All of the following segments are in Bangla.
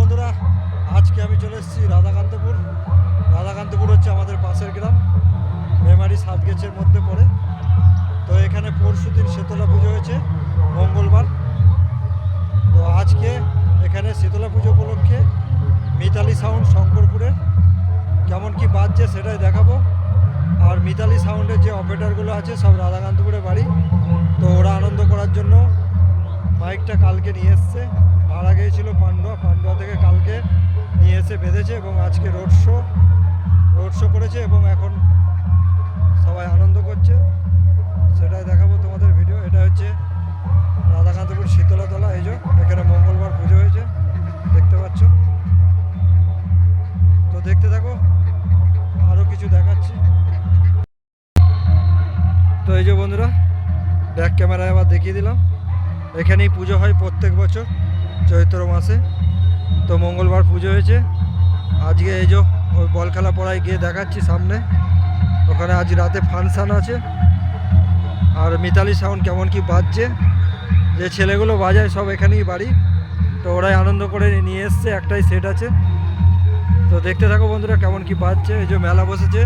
বন্ধুরা, আজকে আমি চলে এসেছি রাধাকান্তপুর। রাধাকান্তপুর হচ্ছে আমাদের পাশের গ্রাম, মেমারি সাতগেছের মধ্যে পড়ে। তো এখানে পরশুদিন শীতলা পুজো হয়েছে, মঙ্গলবার। তো আজকে এখানে শীতলা পুজো উপলক্ষে মিতালি সাউন্ড শঙ্করপুরের কেমন কি বাজছে সেটাই দেখাবো। আর মিতালি সাউন্ডের যে অপারেটরগুলো আছে সব রাধাকান্তপুরে বাড়ি। তো ওরা আনন্দ করার জন্য মাইকটা কালকে নিয়ে এসছে, ভাড়া গিয়েছিল পান্ডুয়া থেকে কালকে নিয়ে এসে বেঁধেছে এবং আজকে রোড শো করেছে এবং এখন সবাই আনন্দ করছে, সেটাই দেখাবো তোমাদের ভিডিও। এটা হচ্ছে রাধাকান্তপুর শীতলাতলা, এই যে এখানে মঙ্গলবার পুজো হয়েছে, দেখতে পাচ্ছ। তো দেখতে থাকো, আরও কিছু দেখাচ্ছি। তো এই যে বন্ধুরা, ব্যাক ক্যামেরায় আবার দেখিয়ে দিলাম। এখানেই পুজো হয় প্রত্যেক বছর চৈত্র মাসে। তো মঙ্গলবার পুজো হয়েছে আজকে। এই যে ওই বল খেলা পড়ায় গিয়ে দেখাচ্ছি সামনে, ওখানে আজ রাতে ফাংশান আছে। আর মিতালি সাউন্ড কেমন কি বাজছে, যে ছেলেগুলো বাজায় সব এখানেই বাড়ি। তো ওরাই আনন্দ করে নিয়ে এসছে, একটাই সেট আছে। তো দেখতে থাকো বন্ধুরা কেমন কি বাজছে। এই যে মেলা বসেছে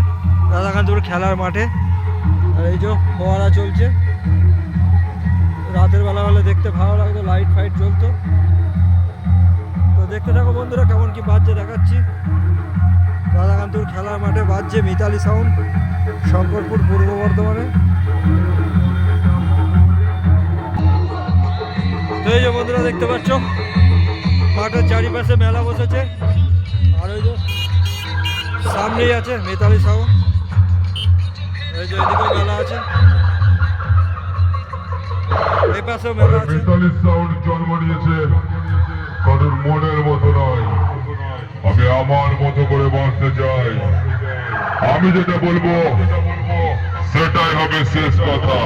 রাধাকান্তপুর খেলার মাঠে, আর এই যে ফোয়ারা চলছে। রাতের বেলা হলে দেখতে ভালো লাগতো, লাইট ফাইট জ্বলতো। তো দেখতে থাকো বন্ধুরা কেমন কি বাজছে দেখাচ্ছি। রাধাকান্তপুর খেলার মাঠে বাজছে মিতালি সাউন্ড, শঙ্করপুর, পূর্ব বর্ধমানে। তো এই যে বন্ধুরা দেখতে পাচ্ছ মাঠের চারিপাশে মেলা বসেছে। আর ওই যে সামনেই আছে মিতালি সাউন্ড, এই যে এদিকেও মেলা আছে, এই পাশেও মেলা আছে। মিতালি সাউন্ড জন্ম নিয়েছে কারোর মনের মতো নয়, আমি আমার মতো করে বাঁচতে চাই। আমি যেটা বলবো সেটাই হবে শেষ কথা।